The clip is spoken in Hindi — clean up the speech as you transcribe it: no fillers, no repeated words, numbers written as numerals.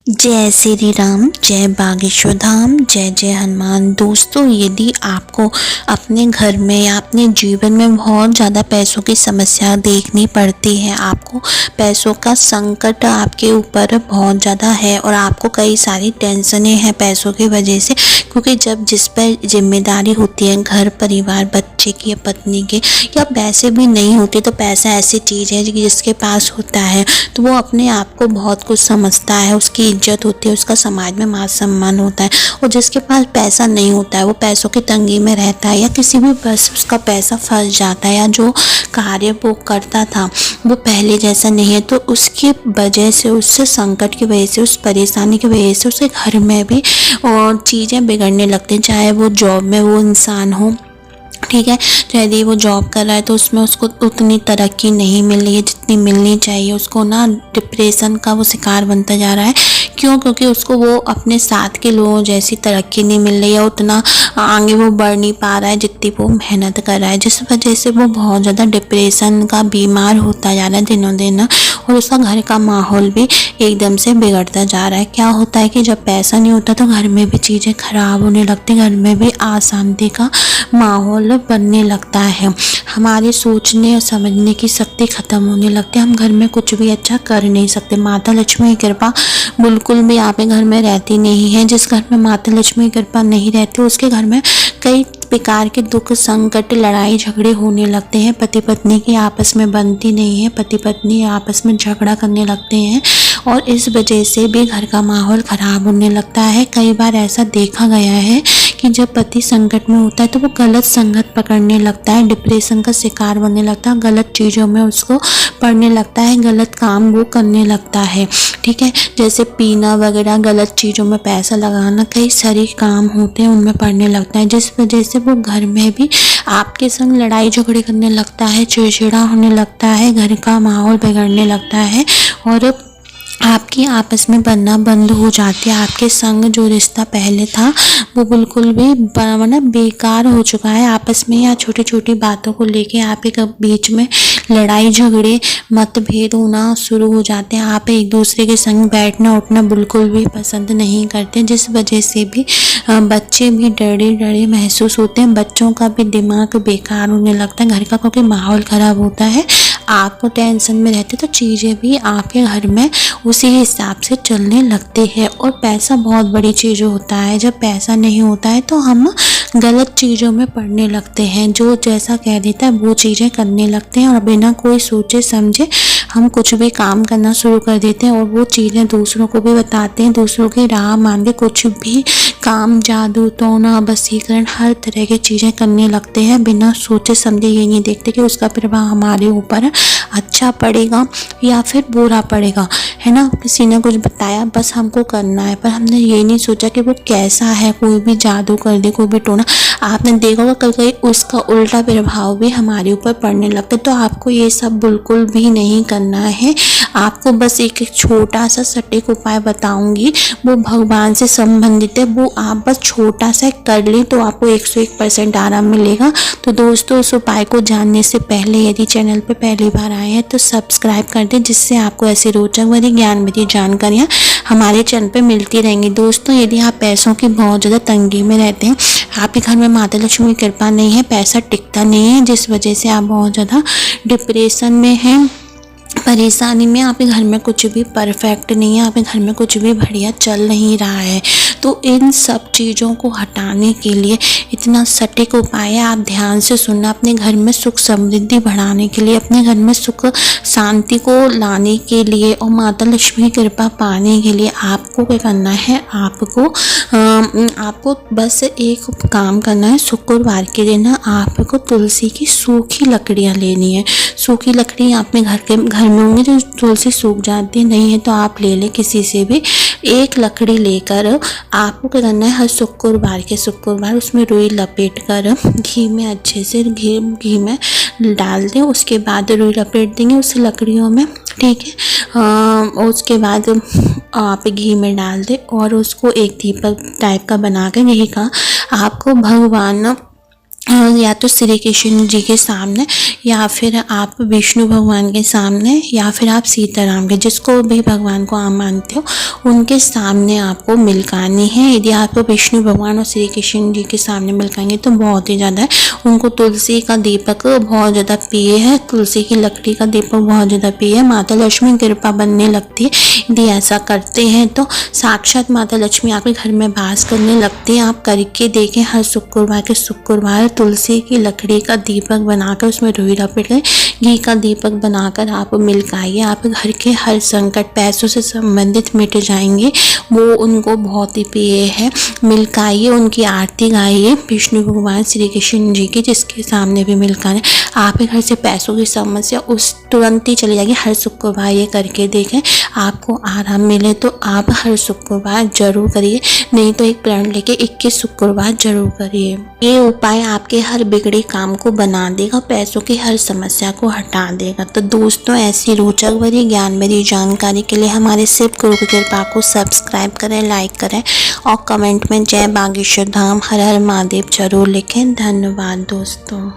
जय श्री राम, जय बागेश्वर धाम, जय जय हनुमान। दोस्तों, यदि आपको अपने घर में या अपने जीवन में बहुत ज़्यादा पैसों की समस्या देखनी पड़ती है, आपको पैसों का संकट आपके ऊपर बहुत ज़्यादा है और आपको कई सारी टेंशनें हैं पैसों की वजह से, क्योंकि जब जिस पर जिम्मेदारी होती है घर परिवार बच्चे की या पत्नी के या पैसे भी नहीं होते, तो पैसा ऐसी चीज़ है कि जिसके पास होता है तो वो अपने आप को बहुत कुछ समझता है, उसकी इज्जत होती है, उसका समाज में मान सम्मान होता है। और जिसके पास पैसा नहीं होता है वो पैसों की तंगी में रहता है या किसी भी बस उसका पैसा फंस जाता है या जो कार्य वो करता था वो पहले जैसा नहीं है, तो उसकी वजह से, उससे संकट की वजह से, उस परेशानी की वजह से उसके घर में भी और चीज़ें बिगड़ने लगती हैं। चाहे वो जॉब में वो इंसान हो, ठीक है, तो यदि वो जॉब कर रहा है तो उसमें उसको उतनी तरक्की नहीं मिल रही है जितनी मिलनी चाहिए, उसको ना डिप्रेशन का वो शिकार बनता जा रहा है। क्यों? क्योंकि उसको वो अपने साथ के लोगों जैसी तरक्की नहीं मिल रही है, उतना आगे वो बढ़ नहीं पा रहा है जितनी वो मेहनत कर रहा है, जिस वजह से वो बहुत ज़्यादा डिप्रेशन का बीमार होता जा रहा है दिनों दिन, और उसका घर का माहौल भी एकदम से बिगड़ता जा रहा है। क्या होता है कि जब पैसा नहीं होता तो घर में भी चीज़ें खराब होने लगती, घर में भी अशांति का माहौल बनने लगता है, हमारे सोचने और समझने की शक्ति खत्म होने लगती है, हम घर में कुछ भी अच्छा कर नहीं सकते। माता लक्ष्मी की कृपा बिल्कुल भी आपके घर में रहती नहीं है। जिस घर में माता लक्ष्मी की कृपा नहीं रहती उसके घर में कई प्रकार के दुख संकट लड़ाई झगड़े होने लगते हैं, पति पत्नी की आपस में बनती नहीं है, पति पत्नी आपस में झगड़ा करने लगते हैं और इस वजह से भी घर का माहौल ख़राब होने लगता है। कई बार ऐसा देखा गया है कि जब पति संकट में होता है तो वो गलत संगत पकड़ने लगता है, डिप्रेशन का शिकार बनने लगता है, गलत चीज़ों में उसको पड़ने लगता है, गलत काम वो करने लगता है, ठीक है, जैसे पीना वगैरह, गलत चीज़ों में पैसा लगाना, कई सारे काम होते हैं उनमें पड़ने लगता है, जिस वजह से वो घर में भी आपके संग लड़ाई झगड़े करने लगता है, चिड़चिड़ा होने लगता है, घर का माहौल बिगड़ने लगता है और आपकी आपस में बनना बंद हो जाती है। आपके संग जो रिश्ता पहले था वो बिल्कुल भी मतलब बेकार हो चुका है। आपस में या छोटी छोटी बातों को लेके आप एक बीच में लड़ाई झगड़े मतभेद होना शुरू हो जाते हैं। आप एक दूसरे के संग बैठना उठना बिल्कुल भी पसंद नहीं करते, जिस वजह से भी बच्चे भी डरे डरे महसूस होते हैं, बच्चों का भी दिमाग बेकार होने लगता है घर का, क्योंकि माहौल ख़राब होता है, आप टेंशन में रहते तो चीज़ें भी आपके घर में उसी हिसाब से चलने लगती है। और पैसा बहुत बड़ी चीज़ होता है, जब पैसा नहीं होता है तो हम गलत चीज़ों में पड़ने लगते हैं, जो जैसा कह देता है वो चीज़ें करने लगते हैं और बिना कोई सोचे समझे हम कुछ भी काम करना शुरू कर देते हैं और वो चीज़ें दूसरों को भी बताते हैं, दूसरों की राह मान के कुछ भी काम, जादू टोना वशीकरण हर तरह की चीज़ें करने लगते हैं बिना सोचे समझे। ये नहीं देखते कि उसका प्रभाव हमारे ऊपर अच्छा पड़ेगा या फिर बुरा पड़ेगा, है ना। किसी ने कुछ बताया बस हमको करना है, पर हमने ये नहीं सोचा कि वो कैसा है, कोई भी जादू कर दे, कोई भी टोना, आपने देखा होगा कल कहीं उसका उल्टा प्रभाव भी हमारे ऊपर पड़ने लगता है। तो आपको ये सब बिल्कुल भी नहीं करना है। आपको बस एक छोटा सा सटीक उपाय बताऊंगी, वो भगवान से संबंधित है, वो आप बस छोटा सा कर लें तो आपको 101% आराम मिलेगा। तो दोस्तों, उस उपाय को जानने से पहले यदि चैनल पर पहली बार आए हैं तो सब्सक्राइब कर दें, जिससे आपको ऐसी रोचक भरी ज्ञान भरी जानकारियाँ हमारे चैनल पे मिलती रहेंगी। दोस्तों, यदि आप पैसों की बहुत ज़्यादा तंगी में रहते हैं, आपके घर में माता लक्ष्मी की कृपा नहीं है, पैसा टिकता नहीं है, जिस वजह से आप बहुत ज़्यादा डिप्रेशन में हैं, परेशानी में, आपके घर में कुछ भी परफेक्ट नहीं है, आपके घर में कुछ भी बढ़िया चल नहीं रहा है, तो इन सब चीज़ों को हटाने के लिए इतना सटीक उपाय है, आप ध्यान से सुनना। अपने घर में सुख समृद्धि बढ़ाने के लिए, अपने घर में सुख शांति को लाने के लिए और माता लक्ष्मी की कृपा पाने के लिए आपको क्या करना है, आपको बस एक काम करना है। शुक्रवार के दिन आपको तुलसी की सूखी लकड़ियाँ लेनी है। सूखी लकड़ी आपने घर में होंगे, जो तुलसी सूख जाती नहीं है तो आप ले लें किसी से भी। एक लकड़ी लेकर आपको क्या करना है, हर शुक्रवार उसमें रुई लपेट कर घी में अच्छे से घी में डाल दें। उसके बाद रुई लपेट देंगे उस लकड़ियों में, ठीक है। उसके बाद आप घी में डाल दें और उसको एक दीपक टाइप का बना के, घी का, आपको भगवान या तो श्री कृष्ण जी के सामने, या फिर आप विष्णु भगवान के सामने, या फिर आप सीताराम के, जिसको भी भगवान को आप मानते हो उनके सामने आपको मिल्कानी है। यदि आप विष्णु भगवान और श्री कृष्ण जी के सामने मिल्काएंगे तो बहुत ही ज़्यादा है। उनको तुलसी का दीपक बहुत ज़्यादा प्रिय है, तुलसी की लकड़ी का दीपक बहुत ज़्यादा प्रिय है। माता लक्ष्मी की कृपा बनने लगती है यदि ऐसा करते हैं तो। साक्षात माता लक्ष्मी आपके घर में वास करने लगती है। आप करके देखें, हर शुक्रवार के शुक्रवार तुलसी की लकड़ी का दीपक बनाकर उसमें रुई लपेट कर घी का दीपक बनाकर आप मिल्काइए। आप घर के हर संकट पैसों से संबंधित मिट जाएंगे। वो उनको बहुत ही प्रिय है। मिल्काइए, उनकी आरती गाइए, विष्णु भगवान श्री कृष्ण जी की, जिसके सामने भी मिल्काना। आपके घर से पैसों की समस्या उस तुरंत ही चली जाएगी। हर शुक्रवार ये करके देखें, आपको आराम मिले तो आप हर शुक्रवार जरूर करिए, नहीं तो एक प्रण लेके 21 शुक्रवार जरूर करिए। ये उपाय आपके हर बिगड़े काम को बना देगा, पैसों की हर समस्या को हटा देगा। तो दोस्तों, ऐसी रोचक भरी ज्ञान भरी जानकारी के लिए हमारे शिव गुरु की कृपा को सब्सक्राइब करें, लाइक करें और कमेंट में जय बागेश्वर धाम हर हर महादेव जरूर लिखें। धन्यवाद दोस्तों।